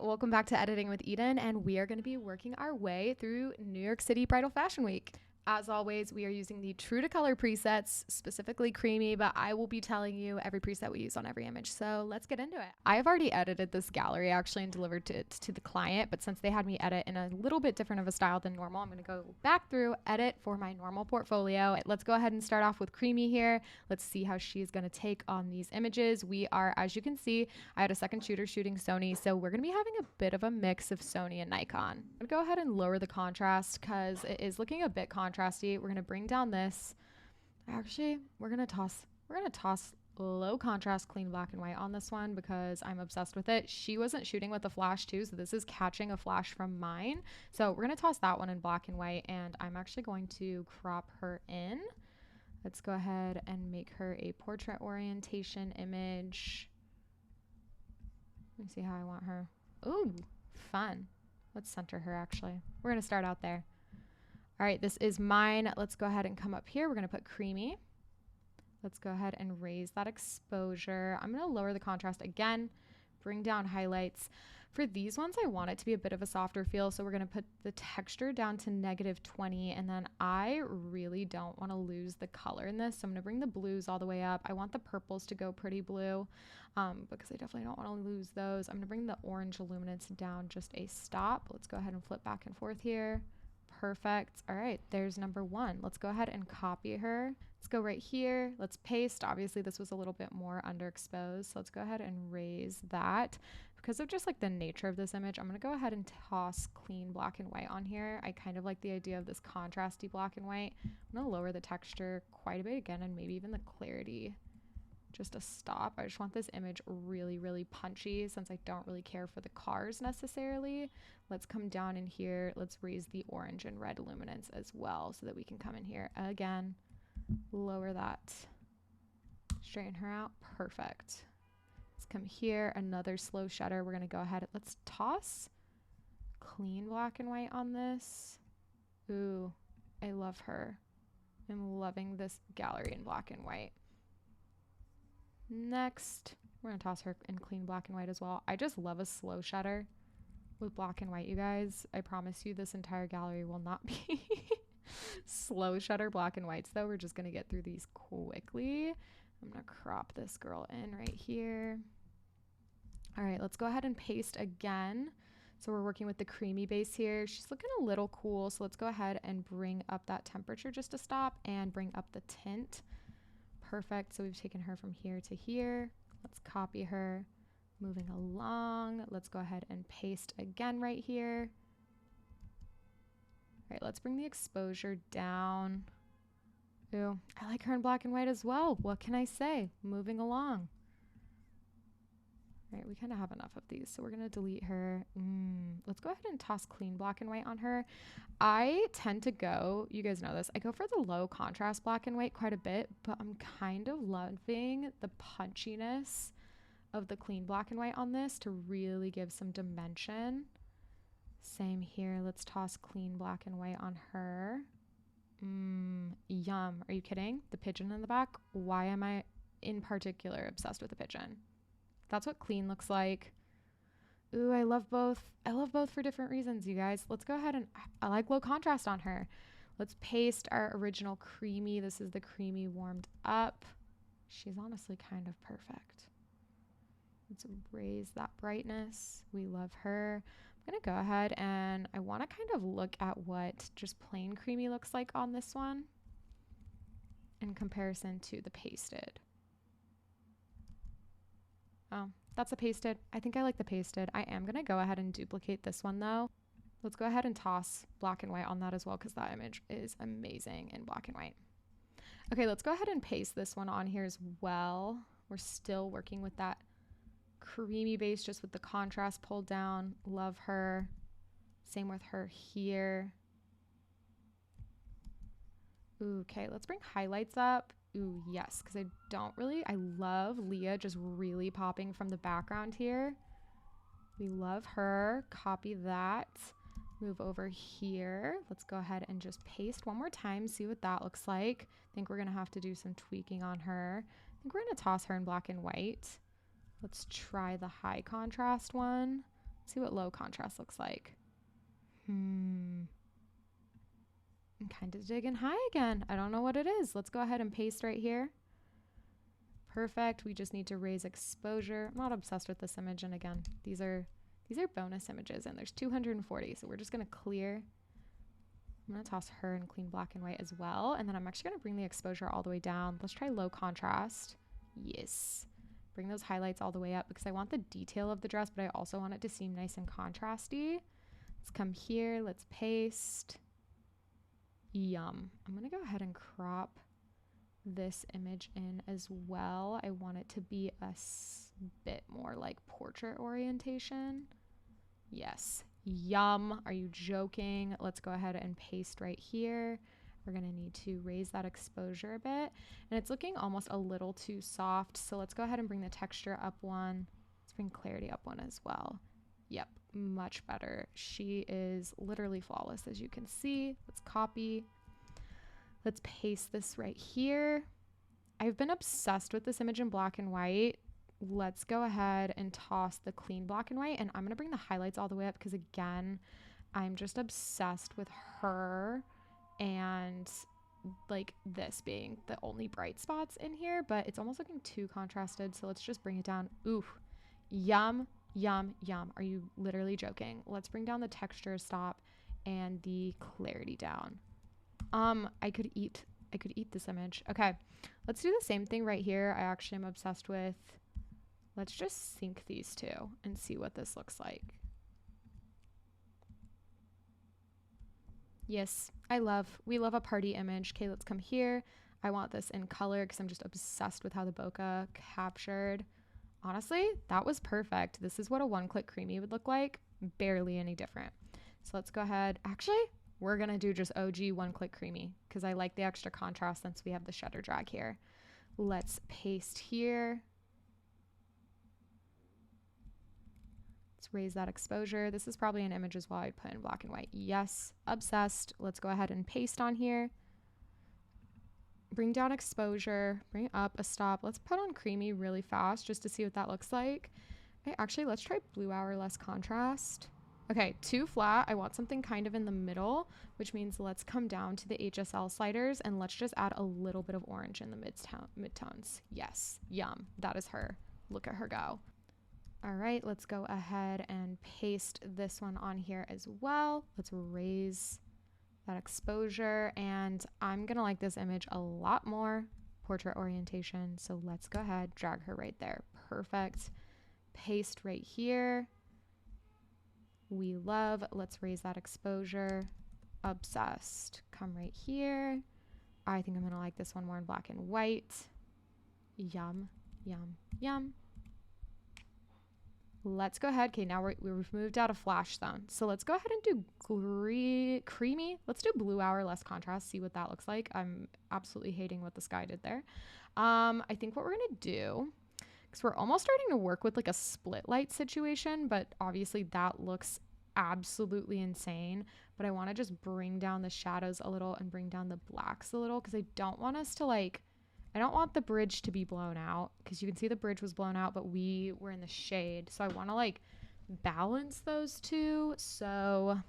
welcome back to Editing with Eden, and we are going to be working our way through New York City Bridal Fashion Week. As always, we are using the True to Color presets, specifically Creamy, but I will be telling you every preset we use on every image. So let's get into it. I have already edited this gallery actually and delivered it to the client, but since they had me edit in a little bit different of a style than normal, I'm going to go back through, edit for my normal portfolio. Let's go ahead and start off with Creamy here. Let's see how she's going to take on these images. We are, as you can see, I had a second shooter shooting Sony, so we're going to be having a bit of a mix of Sony and Nikon. I'm going to go ahead and lower the contrast because it is looking a bit contrasty. We're going to bring down this. Actually, we're going to toss low contrast clean black and white on this one because I'm obsessed with it. She wasn't shooting with a flash too, so this is catching a flash from mine. So we're going to toss that one in black and white, and I'm actually going to crop her in. Let's go ahead and make her a portrait orientation image. Let me see how I want her. Ooh, fun. Let's center her actually. We're going to start out there. All right, this is mine. Let's go ahead and come up here. We're going to put Creamy. Let's go ahead and raise that exposure. I'm going to lower the contrast again, bring down highlights. For these ones, I want it to be a bit of a softer feel, so we're going to put the texture down to -20, and then I really don't want to lose the color in this, so I'm going to bring the blues all the way up. I want the purples to go pretty blue because I definitely don't want to lose those. I'm going to bring the orange luminance down just a stop. Let's go ahead and flip back and forth here. Perfect. All right, there's number one. Let's go ahead and copy her. Let's go right here. Let's paste. Obviously, this was a little bit more underexposed, so let's go ahead and raise that. Because of just like the nature of this image, I'm going to go ahead and toss clean black and white on here. I kind of like the idea of this contrasty black and white. I'm going to lower the texture quite a bit again, and maybe even the clarity just a stop. I just want this image really, really punchy since I don't really care for the cars necessarily. Let's come down in here. Let's raise the orange and red luminance as well so that we can come in here again, lower that, straighten her out. Perfect. Let's come here, another slow shutter. We're going to go ahead. Let's toss clean black and white on this. Ooh, I love her. I'm loving this gallery in black and white. Next, we're going to toss her in clean black and white as well. I just love a slow shutter with black and white, you guys. I promise you this entire gallery will not be slow shutter black and whites, though. We're just going to get through these quickly. I'm going to crop this girl in right here. All right, let's go ahead and paste again. So we're working with the creamy base here. She's looking a little cool, so let's go ahead and bring up that temperature just to stop and bring up the tint. Perfect. So we've taken her from here to here. Let's copy her. Moving along. Let's go ahead and paste again right here. All right, let's bring the exposure down. Ooh, I like her in black and white as well. What can I say? Moving along. All right, we kind of have enough of these, so we're going to delete her. Let's go ahead and toss clean black and white on her. I tend to go, you guys know this, I go for the low contrast black and white quite a bit, but I'm kind of loving the punchiness of the clean black and white on this to really give some dimension. Same here. Let's toss clean black and white on her. Yum. Are you kidding? The pigeon in the back? Why am I in particular obsessed with the pigeon? That's what clean looks like. Ooh, I love both. I love both for different reasons, you guys. Let's go ahead and, I like low contrast on her. Let's paste our original creamy. This is the creamy warmed up. She's honestly kind of perfect. Let's raise that brightness. We love her. I'm going to go ahead and I want to kind of look at what just plain creamy looks like on this one in comparison to the pasted. Oh, that's a pasted. I think I like the pasted. I am going to go ahead and duplicate this one though. Let's go ahead and toss black and white on that as well because that image is amazing in black and white. Okay, let's go ahead and paste this one on here as well. We're still working with that creamy base just with the contrast pulled down. Love her. Same with her here. Ooh, okay, let's bring highlights up. Ooh, yes, because I love Leah just really popping from the background here. We love her. Copy that. Move over here. Let's go ahead and just paste one more time, see what that looks like. I think we're going to have to do some tweaking on her. I think we're going to toss her in black and white. Let's try the high contrast one. see what low contrast looks like. I'm kind of digging high again. I don't know what it is. Let's go ahead and paste right here. Perfect. We just need to raise exposure. I'm not obsessed with this image. And again, these are bonus images and there's 240. So we're just going to clear. I'm going to toss her in clean black and white as well. And then I'm actually going to bring the exposure all the way down. Let's try low contrast. Yes. Bring those highlights all the way up because I want the detail of the dress, but I also want it to seem nice and contrasty. Let's come here. Let's paste. Yum. I'm going to go ahead and crop this image in as well. I want it to be a bit more like portrait orientation. Yes. Yum. Are you joking? Let's go ahead and paste right here. We're going to need to raise that exposure a bit. And it's looking almost a little too soft. So let's go ahead and bring the texture up one. Let's bring clarity up one as well. Yep. Much better. She is literally flawless, as you can see. Let's copy. Let's paste this right here. I've been obsessed with this image in black and white. Let's go ahead and toss the clean black and white. And I'm going to bring the highlights all the way up because, again, I'm just obsessed with her and like this being the only bright spots in here. But it's almost looking too contrasted. So let's just bring it down. Ooh, yum, yum, yum. Are you literally joking? Let's bring down the texture stop and the clarity down. I could eat this image. Okay, let's do the same thing right here. I actually am obsessed with. Let's just sync these two and see what this looks like. Yes, we love a party image. Okay, let's come here. I want this in color because I'm just obsessed with how the bokeh captured. Honestly, that was perfect. This is what a one-click creamy would look like. Barely any different. So let's go ahead. Actually, we're going to do just OG one-click creamy because I like the extra contrast since we have the shutter drag here. Let's paste here. Let's raise that exposure. This is probably an image as well I'd put in black and white. Yes, obsessed. Let's go ahead and paste on here. Bring down exposure, bring up a stop. Let's put on creamy really fast just to see what that looks like. Okay, actually, let's try blue hour less contrast. Okay, too flat. I want something kind of in the middle, which means let's come down to the HSL sliders and let's just add a little bit of orange in the midtones. Yes, yum. That is her. Look at her go. All right, let's go ahead and paste this one on here as well. Let's raise that exposure, and I'm gonna like this image a lot more. Portrait orientation, so let's go ahead, drag her right there. Perfect. Paste right here. We love. Let's raise that exposure. Obsessed. Come right here. I think I'm gonna like this one more in black and white. Yum, yum, yum. Let's go ahead. Okay, now we've moved out of flash zone. So let's go ahead and do creamy. Let's do blue hour less contrast. See what that looks like. I'm absolutely hating what this guy did there. I think what we're gonna do, because we're almost starting to work with like a split light situation, but obviously that looks absolutely insane. But I want to just bring down the shadows a little and bring down the blacks a little because I don't want us to like. I don't want the bridge to be blown out because you can see the bridge was blown out, but we were in the shade. So I want to like balance those two. So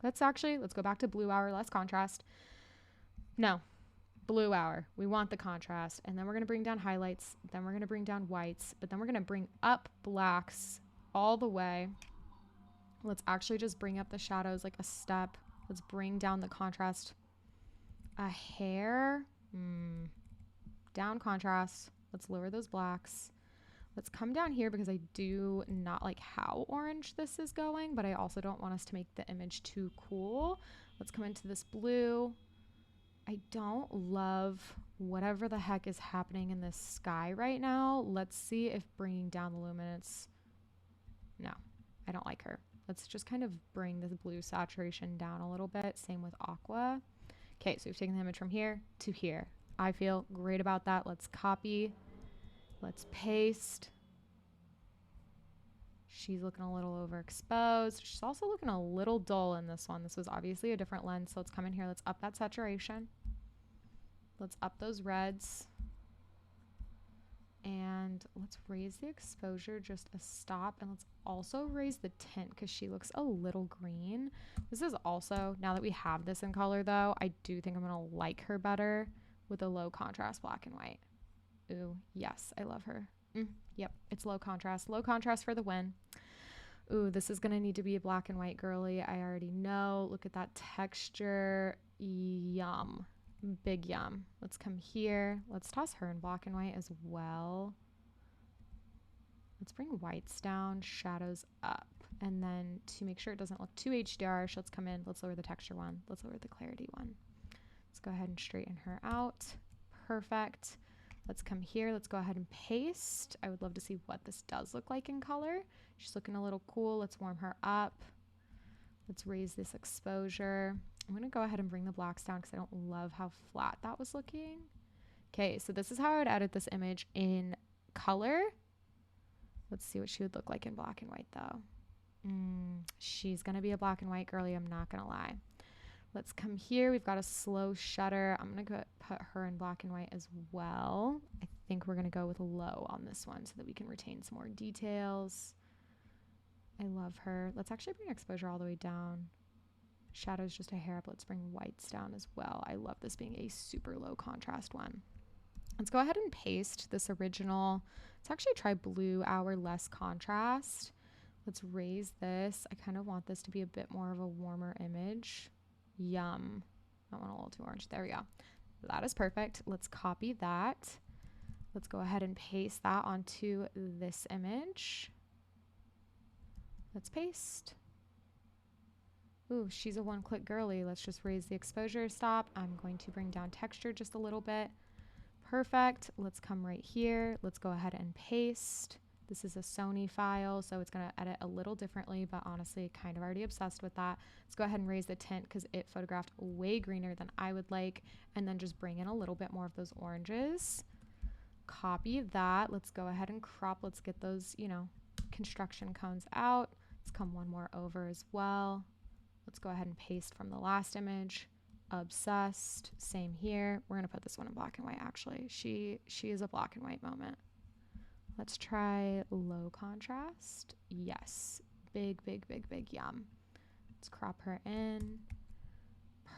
let's go back to blue hour, less contrast. No, blue hour. We want the contrast. And then we're going to bring down highlights. Then we're going to bring down whites, but then we're going to bring up blacks all the way. Let's actually just bring up the shadows like a step. Let's bring down the contrast a hair. Down contrast. Let's lower those blacks. Let's come down here because I do not like how orange this is going, but I also don't want us to make the image too cool. Let's come into this blue. I don't love whatever the heck is happening in this sky right now. Let's see if bringing down the luminance. No, I don't like her. Let's just kind of bring this blue saturation down a little bit. Same with aqua. Okay, so we've taken the image from here to here. I feel great about that. Let's copy. Let's paste. She's looking a little overexposed. She's also looking a little dull in this one. This was obviously a different lens. So let's come in here. Let's up that saturation. Let's up those reds. And let's raise the exposure just a stop, and let's also raise the tint because she looks a little green. This is also, now that we have this in color though, I do think I'm gonna like her better with a low contrast black and white. Ooh, yes, I love her. Yep, it's low contrast for the win. Ooh, this is gonna need to be a black and white girly. I already know. Look at that texture. Yum. Big yum. Let's come here. Let's toss her in black and white as well. Let's bring whites down, shadows up. And then to make sure it doesn't look too HDR, let's come in. Let's lower the texture one. Let's lower the clarity one. Let's go ahead and straighten her out. Perfect. Let's come here. Let's go ahead and paste. I would love to see what this does look like in color. She's looking a little cool. Let's warm her up. Let's raise this exposure. I'm going to go ahead and bring the blacks down because I don't love how flat that was looking. Okay, so this is how I would edit this image in color. Let's see what she would look like in black and white though. She's going to be a black and white girly, I'm not going to lie. Let's come here. We've got a slow shutter. I'm going to put her in black and white as well. I think we're going to go with low on this one so that we can retain some more details. I love her. Let's actually bring exposure all the way down. Shadows just a hair up. Let's bring whites down as well. I love this being a super low contrast one. Let's go ahead and paste this original. Let's actually try blue hour less contrast. Let's raise this. I kind of want this to be a bit more of a warmer image. Yum. That one a little too orange. There we go. That is perfect. Let's copy that. Let's go ahead and paste that onto this image. Let's paste. Ooh, she's a one-click girly. Let's just raise the exposure stop. I'm going to bring down texture just a little bit. Perfect. Let's come right here. Let's go ahead and paste. This is a Sony file, so it's going to edit a little differently, but honestly, kind of already obsessed with that. Let's go ahead and raise the tint because it photographed way greener than I would like, and then just bring in a little bit more of those oranges. Copy that. Let's go ahead and crop. Let's get those, construction cones out. Let's come one more over as well. Let's go ahead and paste from the last image. Obsessed. Same here. We're going to put this one in black and white, actually. She is a black and white moment. Let's try low contrast. Yes. Big, big, big, big yum. Let's crop her in.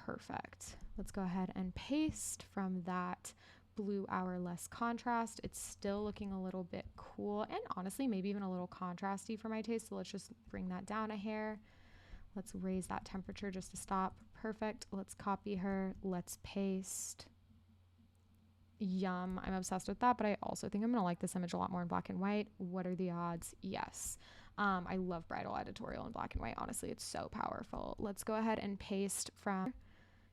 Perfect. Let's go ahead and paste from that blue hour less contrast. It's still looking a little bit cool and honestly maybe even a little contrasty for my taste. So let's just bring that down a hair. Let's raise that temperature just to stop. Perfect. Let's copy her. Let's paste. Yum. I'm obsessed with that, but I also think I'm going to like this image a lot more in black and white. What are the odds? Yes. I love Bridal editorial in black and white. Honestly, it's so powerful. Let's go ahead and paste from,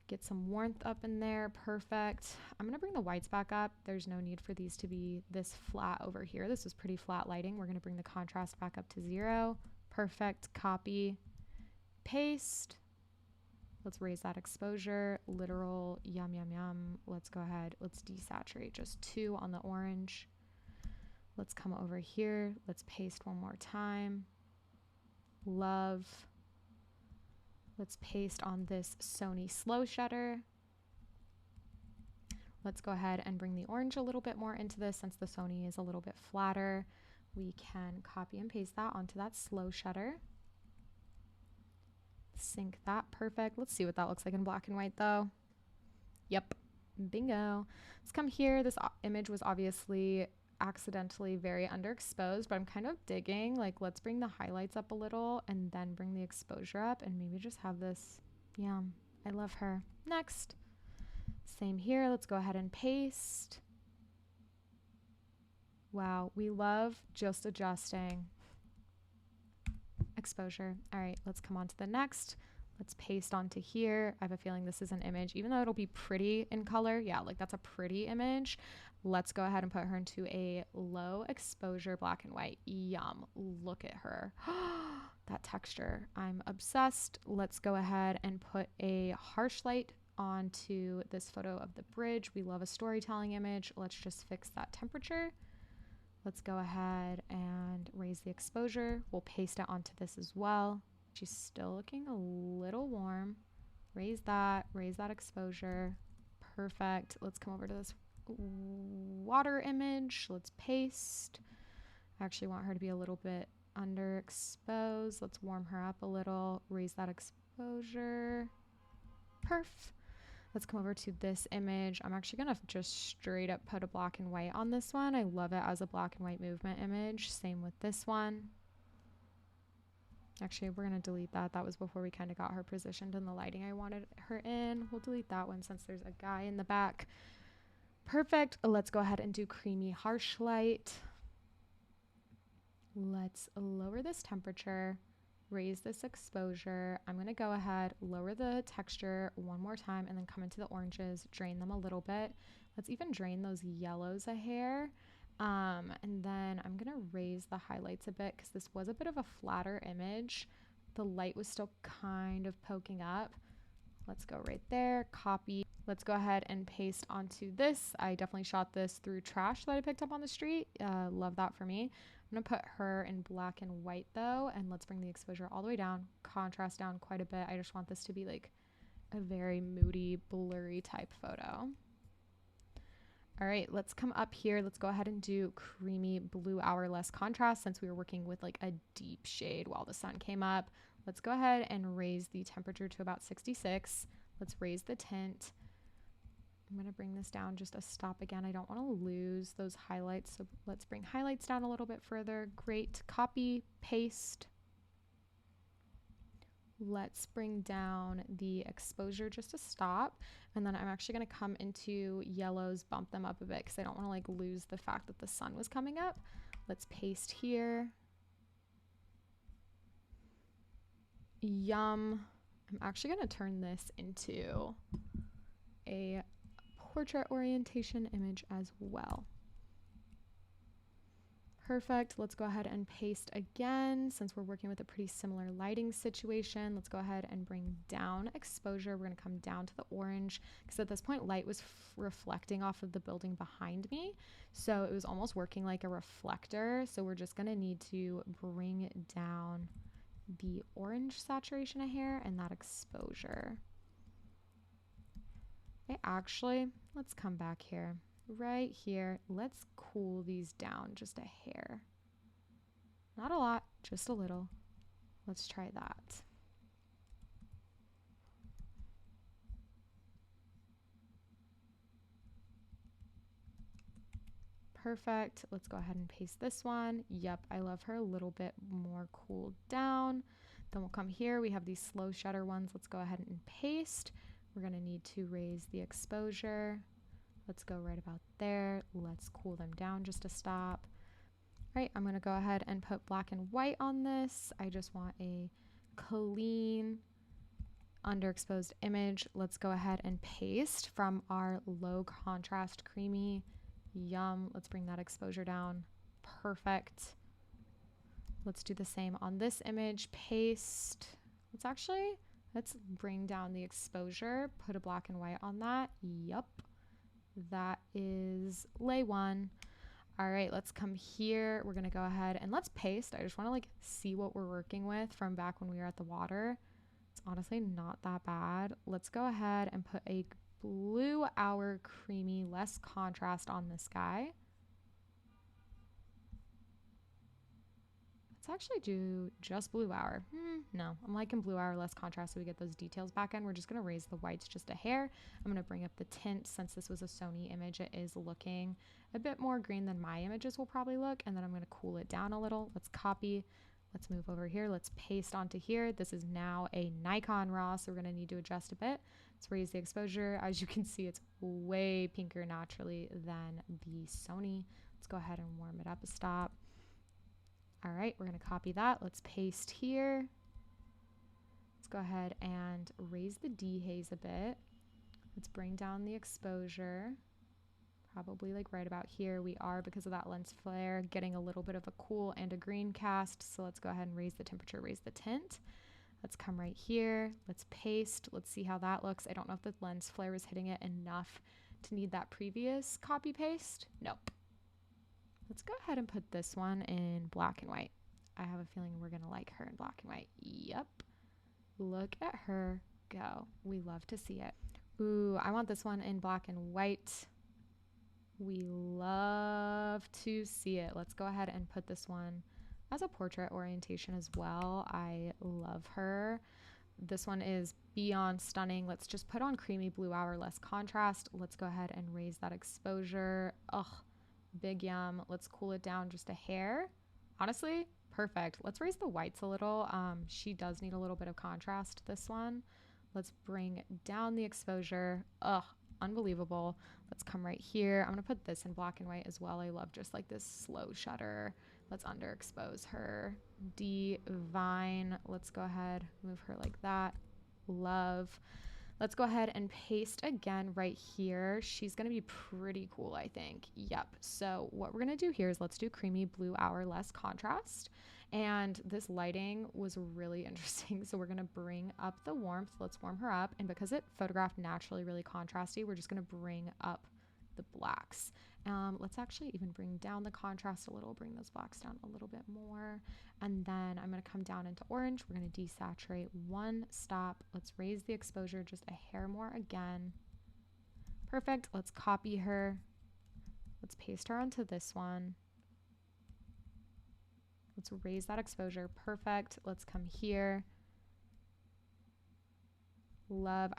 get some warmth up in there. Perfect. I'm going to bring the whites back up. There's no need for these to be this flat over here. This is pretty flat lighting. We're going to bring the contrast back up to 0. Perfect. Copy, paste. Let's raise that exposure. Literal yum, yum, yum. Let's go ahead. Let's desaturate just 2 on the orange. Let's come over here. Let's paste one more time. Love. Let's paste on this Sony slow shutter. Let's go ahead and bring the orange a little bit more into this since the Sony is a little bit flatter. We can copy and paste that onto that slow shutter. Sync that. Perfect. Let's see what that looks like in black and white though. Yep. Bingo. Let's come here. This image was obviously accidentally very underexposed, but I'm kind of digging, like, let's bring the highlights up a little and then bring the exposure up and maybe just have this. Yeah, I love her. Next. Same here. Let's go ahead and paste. Wow. We love just adjusting exposure. All right, let's come on to the next. Let's paste onto here. I have a feeling this is an image, even though it'll be pretty in color. Yeah, like that's a pretty image. Let's go ahead and put her into a low exposure black and white. Yum. Look at her. That texture. I'm obsessed. Let's go ahead and put a harsh light onto this photo of the bridge. We love a storytelling image. Let's just fix that temperature. Let's go ahead and raise the exposure. We'll paste it onto this as well. She's still looking a little warm. Raise that exposure. Perfect. Let's come over to this. water image. Let's paste. I actually want her to be a little bit underexposed. Let's warm her up a little, raise that exposure. Perf. Let's come over to this image. I'm actually gonna just straight up put a black and white on this one. I love it as a black and white movement image. Same with this one. Actually, we're gonna delete that. That was before we kind of got her positioned in the lighting I wanted her in. We'll delete that one since there's a guy in the back. Perfect. Let's go ahead and do creamy harsh light. Let's lower this temperature, raise this exposure. I'm going to go ahead, lower the texture one more time, and then come into the oranges, drain them a little bit. Let's even drain those yellows a hair. And then I'm going to raise the highlights a bit because this was a bit of a flatter image. The light was still kind of poking up. Let's go right there, copy. Let's go ahead and paste onto this. I definitely shot this through trash that I picked up on the street. Love that for me. I'm gonna put her in black and white though, and let's bring the exposure all the way down, contrast down quite a bit. I just want this to be like a very moody, blurry type photo. All right, let's come up here. Let's go ahead and do creamy blue hour less contrast since we were working with like a deep shade while the sun came up. Let's go ahead and raise the temperature to about 66. Let's raise the tint. I'm going to bring this down just a stop again. I don't want to lose those highlights. So let's bring highlights down a little bit further. Great. Copy, paste. Let's bring down the exposure just a stop. And then I'm actually going to come into yellows, bump them up a bit because I don't want to like lose the fact that the sun was coming up. Let's paste here. Yum. I'm actually going to turn this into a portrait orientation image as well. Perfect. Let's go ahead and paste again. Since we're working with a pretty similar lighting situation, let's go ahead and bring down exposure. We're going to come down to the orange because at this point light was reflecting off of the building behind me. So it was almost working like a reflector. So we're just going to need to bring down the orange saturation a hair and that exposure. Okay, actually, let's come back here. Right here, let's cool these down just a hair. Not a lot, just a little. Let's try that. Perfect. Let's go ahead and paste this one. Yep, I love her a little bit more cooled down. Then we'll come here. We have these slow shutter ones. Let's go ahead and paste. We're going to need to raise the exposure. Let's go right about there. Let's cool them down just to stop. All right, I'm going to go ahead and put black and white on this. I just want a clean, underexposed image. Let's go ahead and paste from our low contrast creamy. Yum. Let's bring that exposure down. Perfect. Let's do the same on this image. Paste. Let's bring down the exposure. Put a black and white on that. Yup. That is lay one. All right, let's come here. We're going to go ahead and let's paste. I just want to like see what we're working with from back when we were at the water. It's honestly not that bad. Let's go ahead and put a blue hour creamy, less contrast on this guy. Let's actually do just blue hour. No, I'm liking blue hour, less contrast so we get those details back in. We're just going to raise the whites just a hair. I'm going to bring up the tint. Since this was a Sony image, it is looking a bit more green than my images will probably look. And then I'm going to cool it down a little. Let's copy. Let's move over here. Let's paste onto here. This is now a Nikon RAW, so we're going to need to adjust a bit. Let's raise the exposure. As you can see, it's way pinker naturally than the Sony. Let's go ahead and warm it up a stop. All right, we're going to copy that. Let's paste here. Let's go ahead and raise the dehaze a bit. Let's bring down the exposure. Probably like right about here. We are, because of that lens flare, getting a little bit of a cool and a green cast. So let's go ahead and raise the temperature, raise the tint. Let's come right here. Let's paste. Let's see how that looks. I don't know if the lens flare was hitting it enough to need that previous copy paste. Nope. Let's go ahead and put this one in black and white. I have a feeling we're going to like her in black and white. Yep. Look at her go. We love to see it. Ooh, I want this one in black and white. We love to see it. Let's go ahead and put this one as a portrait orientation as well. I love her. This one is beyond stunning. Let's just put on creamy blue hour, less contrast. Let's go ahead and raise that exposure. Ugh, big yum. Let's cool it down just a hair. Honestly, perfect. Let's raise the whites a little. She does need a little bit of contrast, this one. Let's bring down the exposure. Ugh, unbelievable. Let's come right here. I'm gonna put this in black and white as well. I love just like this slow shutter. Let's underexpose her. Divine. Let's go ahead, move her like that. Love. Let's go ahead and paste again right here. She's gonna be pretty cool, I think. Yep. So what we're gonna do here is let's do creamy blue hour, less contrast. And this lighting was really interesting. So we're gonna bring up the warmth. Let's warm her up. And because it photographed naturally really contrasty, we're just gonna bring up the blacks. Let's actually even bring down the contrast a little, bring those blacks down a little bit more. And then I'm gonna come down into orange. We're gonna desaturate one stop. Let's raise the exposure just a hair more again. Perfect, let's copy her. Let's paste her onto this one. Let's raise that exposure, perfect. Let's come here. Love,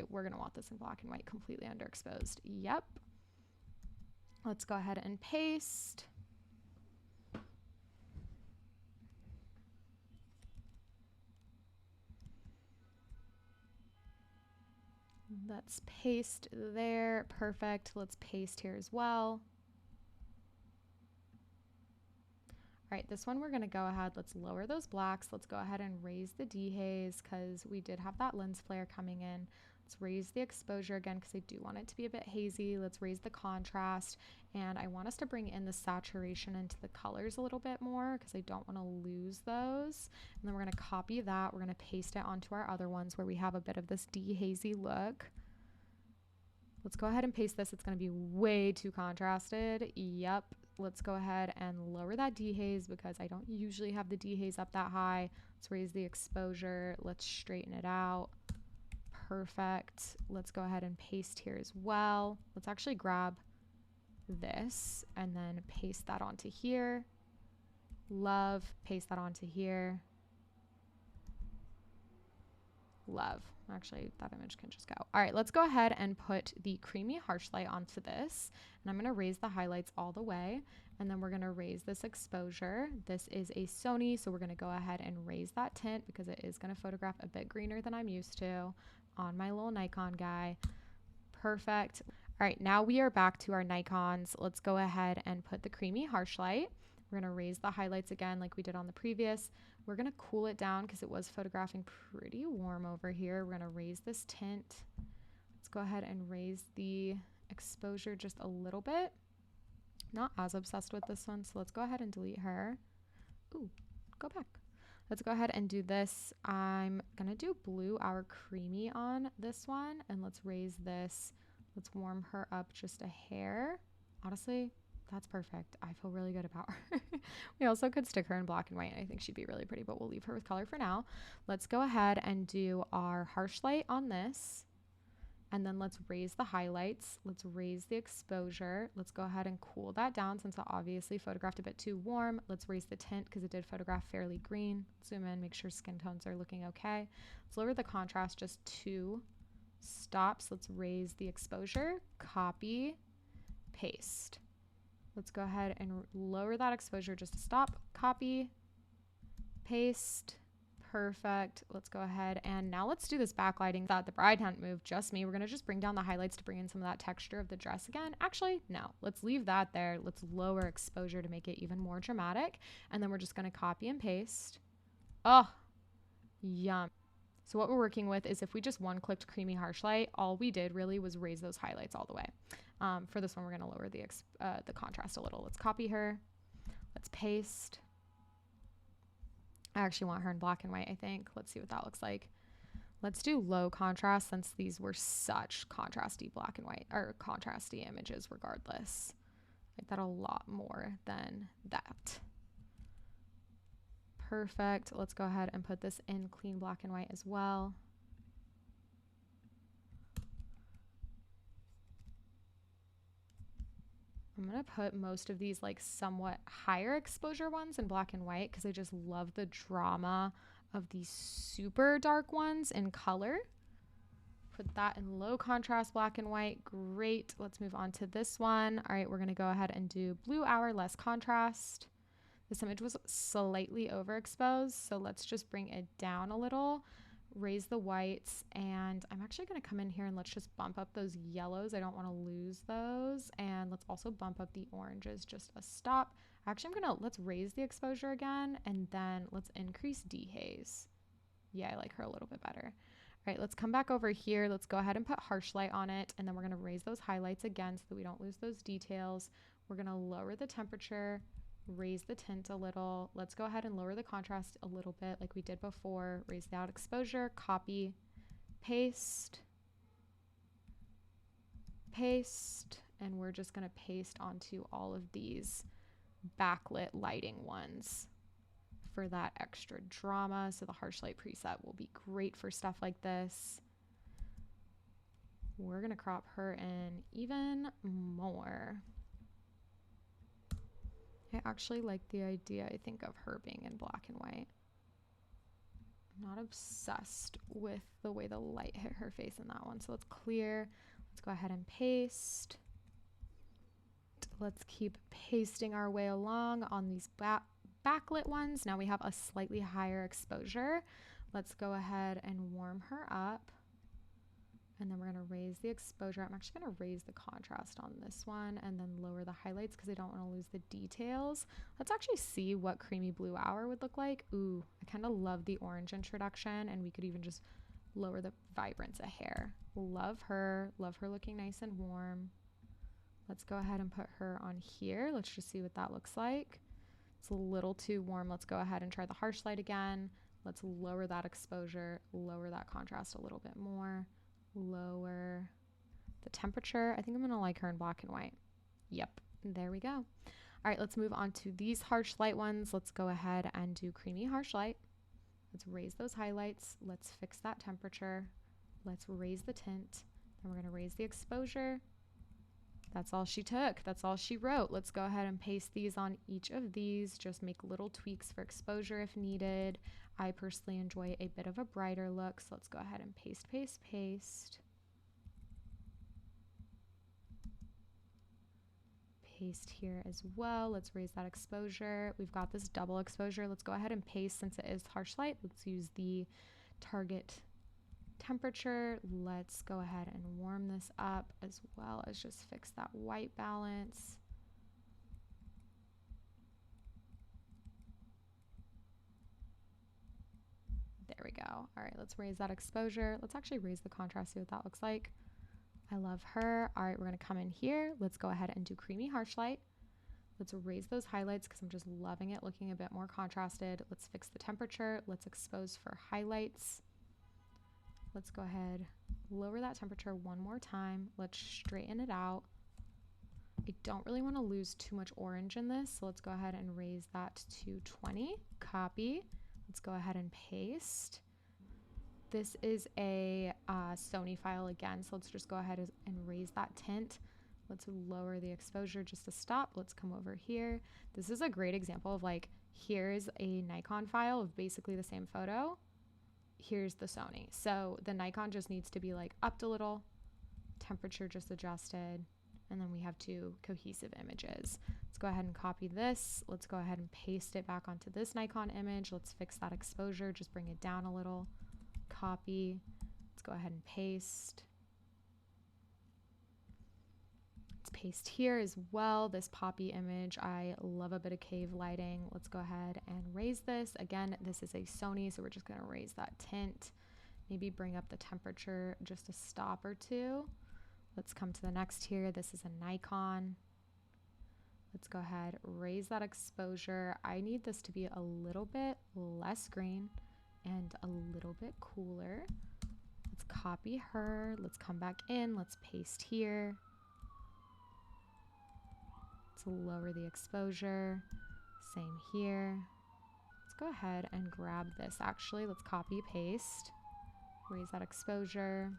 we're gonna want this in black and white, completely underexposed. Yep. Let's go ahead and paste. Let's paste there. Perfect. Let's paste here as well. All right, this one we're going to go ahead. Let's lower those blacks. Let's go ahead and raise the dehaze because we did have that lens flare coming in. Let's raise the exposure again because I do want it to be a bit hazy. Let's raise the contrast, and I want us to bring in the saturation into the colors a little bit more because I don't want to lose those. And then we're going to copy that. We're going to paste it onto our other ones where we have a bit of this dehazy look. Let's go ahead and paste this. It's going to be way too contrasted. Yep. Let's go ahead and lower that dehaze because I don't usually have the dehaze up that high. Let's raise the exposure. Let's straighten it out. Perfect. Let's go ahead and paste here as well. Let's actually grab this and then paste that onto here. Love. Paste that onto here. Love. Actually, that image can just go. All right, let's go ahead and put the creamy harsh light onto this. And I'm going to raise the highlights all the way. And then we're going to raise this exposure. This is a Sony, so we're going to go ahead and raise that tint because it is going to photograph a bit greener than I'm used to on my little Nikon guy. Perfect. All right, now we are back to our Nikons. Let's go ahead and put the creamy harsh light. We're going to raise the highlights again like we did on the previous. We're going to cool it down because it was photographing pretty warm over here. We're going to raise this tint. Let's go ahead and raise the exposure just a little bit. Not as obsessed with this one, so let's go ahead and delete her. Ooh, go back. Let's go ahead and do this. I'm going to do blue hour creamy on this one, and let's raise this. Let's warm her up just a hair. Honestly, that's perfect. I feel really good about her. We also could stick her in black and white. I think she'd be really pretty, but we'll leave her with color for now. Let's go ahead and do our harsh light on this. And then let's raise the highlights. Let's raise the exposure. Let's go ahead and cool that down since it obviously photographed a bit too warm. Let's raise the tint because it did photograph fairly green. Zoom in, make sure skin tones are looking okay. Let's lower the contrast just 2 stops. Let's raise the exposure, copy, paste. Let's go ahead and lower that exposure just to stop, copy, paste. Perfect. Let's go ahead and now let's do this backlighting that the bride hadn't moved, just me. We're going to just bring down the highlights to bring in some of that texture of the dress again. Actually, no, let's leave that there. Let's lower exposure to make it even more dramatic. And then we're just going to copy and paste. Oh, yum. So what we're working with is if we just one-clicked creamy harsh light, all we did really was raise those highlights all the way. For this one, we're going to lower the contrast a little. Let's copy her. Let's paste. I actually want her in black and white, I think. Let's see what that looks like. Let's do low contrast since these were such contrasty black and white or contrasty images regardless. I like that a lot more than that. Perfect. Let's go ahead and put this in clean black and white as well. I'm going to put most of these like somewhat higher exposure ones in black and white because I just love the drama of these super dark ones in color. Put that in low contrast black and white. Great. Let's move on to this one. All right, we're going to go ahead and do blue hour, less contrast. This image was slightly overexposed, so let's just bring it down a little, raise the whites, and I'm actually going to come in here and let's just bump up those yellows. I don't want to lose those. And let's also bump up the oranges just a stop. Actually, let's raise the exposure again, and then let's increase dehaze. Yeah, I like her a little bit better. All right, let's come back over here. Let's go ahead and put harsh light on it, and then we're going to raise those highlights again so that we don't lose those details. We're going to lower the temperature, raise the tint a little. Let's go ahead and lower the contrast a little bit like we did before. Raise the out exposure, copy, paste, paste, and we're just going to paste onto all of these backlit lighting ones for that extra drama. So the harsh light preset will be great for stuff like this. We're going to crop her in even more. I actually like the idea, I think, of her being in black and white. I'm not obsessed with the way the light hit her face in that one. So let's clear. Let's go ahead and paste. Let's keep pasting our way along on these backlit ones. Now we have a slightly higher exposure. Let's go ahead and warm her up. And then we're going to raise the exposure. I'm actually going to raise the contrast on this one and then lower the highlights because I don't want to lose the details. Let's actually see what creamy blue hour would look like. Ooh, I kind of love the orange introduction, and we could even just lower the vibrance a hair. Love her looking nice and warm. Let's go ahead and put her on here. Let's just see what that looks like. It's a little too warm. Let's go ahead and try the harsh light again. Let's lower that exposure, lower that contrast a little bit more. Lower the temperature. I think I'm gonna like her in black and white. Yep, there we go. All right, let's move on to these harsh light ones. Let's go ahead and do creamy harsh light. Let's raise those highlights. Let's fix that temperature. Let's raise the tint. Then we're gonna raise the exposure. That's all she took. That's all she wrote. Let's go ahead and paste these on each of these. Just make little tweaks for exposure if needed. I personally enjoy a bit of a brighter look, so let's go ahead and paste, paste, paste. Paste here as well. Let's raise that exposure. We've got this double exposure. Let's go ahead and paste since it is harsh light. Let's use the target temperature. Let's go ahead and warm this up as well as just fix that white balance. There we go. All right, let's raise that exposure. Let's actually raise the contrast, see what that looks like. I love her. All right, we're gonna come in here. Let's go ahead and do creamy harsh light. Let's raise those highlights because I'm just loving it looking a bit more contrasted. Let's fix the temperature. Let's expose for highlights. Let's go ahead, lower that temperature one more time. Let's straighten it out. I don't really want to lose too much orange in this, so let's go ahead and raise that to 20. Copy. Let's go ahead and paste. This is a Sony file again, so let's just go ahead and raise that tint. Let's lower the exposure just to stop. Let's come over here. This is a great example of like, here's a Nikon file of basically the same photo. Here's the Sony. So the Nikon just needs to be like upped a little, temperature just adjusted, and then we have two cohesive images. Let's go ahead and copy this. Let's go ahead and paste it back onto this Nikon image. Let's fix that exposure, just bring it down a little. Copy. Let's go ahead and paste. Let's paste here as well. This poppy image, I love a bit of cave lighting. Let's go ahead and raise this. Again, this is a Sony, so we're just going to raise that tint. Maybe bring up the temperature just a stop or two. Let's come to the next here. This is a Nikon. Let's go ahead, raise that exposure. I need this to be a little bit less green and a little bit cooler. Let's copy her. Let's come back in. Let's paste here. Let's lower the exposure. Same here. Let's go ahead and grab this. Actually, let's copy, paste, raise that exposure.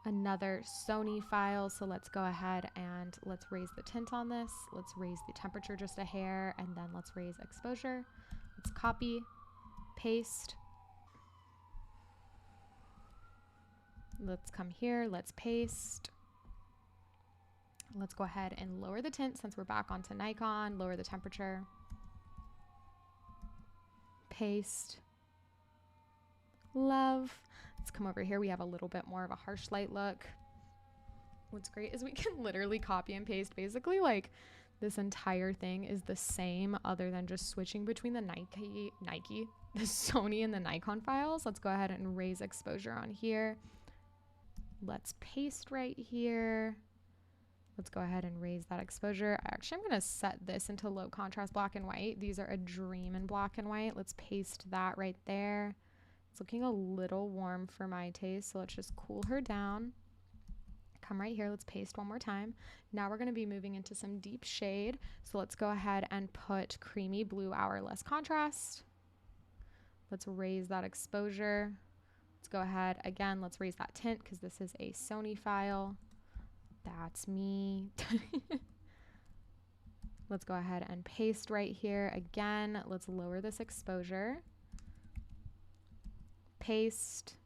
another Sony file. So let's go ahead and let's raise the tint on this. Let's raise the temperature just a hair, and then let's raise exposure. Let's copy, paste. Let's come here, let's paste. Let's go ahead and lower the tint since we're back onto Nikon, lower the temperature. Paste. Love. Let's come over here. We have a little bit more of a harsh light look. What's great is we can literally copy and paste basically like this entire thing is the same other than just switching between the the Sony and the Nikon files. Let's go ahead and raise exposure on here. Let's paste right here. Let's go ahead and raise that exposure. Actually, I'm going to set this into low contrast black and white. These are a dream in black and white. Let's paste that right there. It's looking a little warm for my taste, so let's just cool her down. Come right here, let's paste one more time. Now we're going to be moving into some deep shade. So let's go ahead and put creamy blue hour less contrast. Let's raise that exposure. Let's go ahead again, let's raise that tint because this is a Sony file. That's me. Let's go ahead and paste right here. Again, let's lower this exposure. Paste.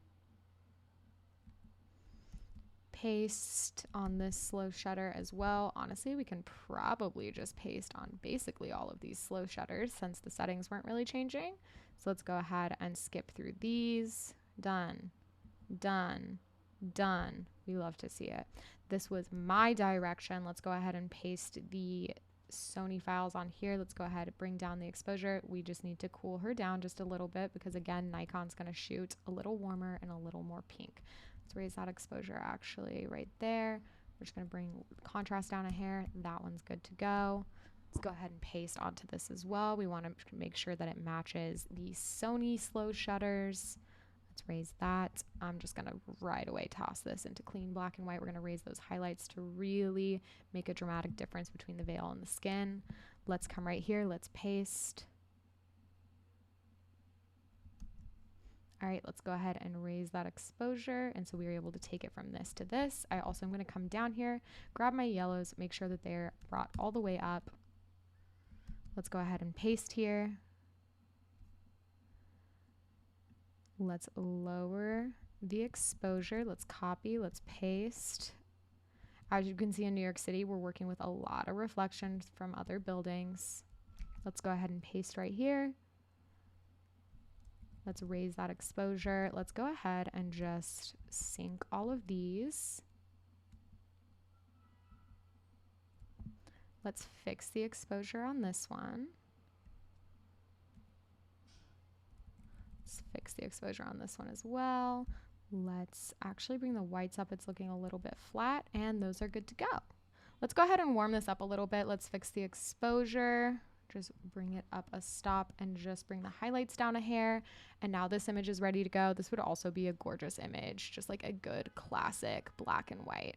Paste on this slow shutter as well. Honestly, we can probably just paste on basically all of these slow shutters since the settings weren't really changing. So let's go ahead and skip through these. Done. Done. Done. We love to see it. This was my direction. Let's go ahead and paste the Sony files on here. Let's go ahead and bring down the exposure. We just need to cool her down just a little bit because again, Nikon's going to shoot a little warmer and a little more pink. Let's raise that exposure actually right there. We're just going to bring contrast down a hair. That one's good to go. Let's go ahead and paste onto this as well. We want to make sure that it matches the Sony slow shutters. Let's raise that. I'm just going to right away toss this into clean black and white. We're going to raise those highlights to really make a dramatic difference between the veil and the skin. Let's come right here. Let's paste. All right, let's go ahead and raise that exposure. And so we were able to take it from this to this. I also am going to come down here, grab my yellows, make sure that they're brought all the way up. Let's go ahead and paste here. Let's lower the exposure. Let's copy, let's paste. As you can see in New York City, we're working with a lot of reflections from other buildings. Let's go ahead and paste right here. Let's raise that exposure. Let's go ahead and just sync all of these. Let's fix the exposure on this one. Let's fix the exposure on this one as well. Let's actually bring the whites up. It's looking a little bit flat, and those are good to go. Let's go ahead and warm this up a little bit. Let's fix the exposure. Just bring it up a stop and just bring the highlights down a hair. And now this image is ready to go. This would also be a gorgeous image, just like a good classic black and white.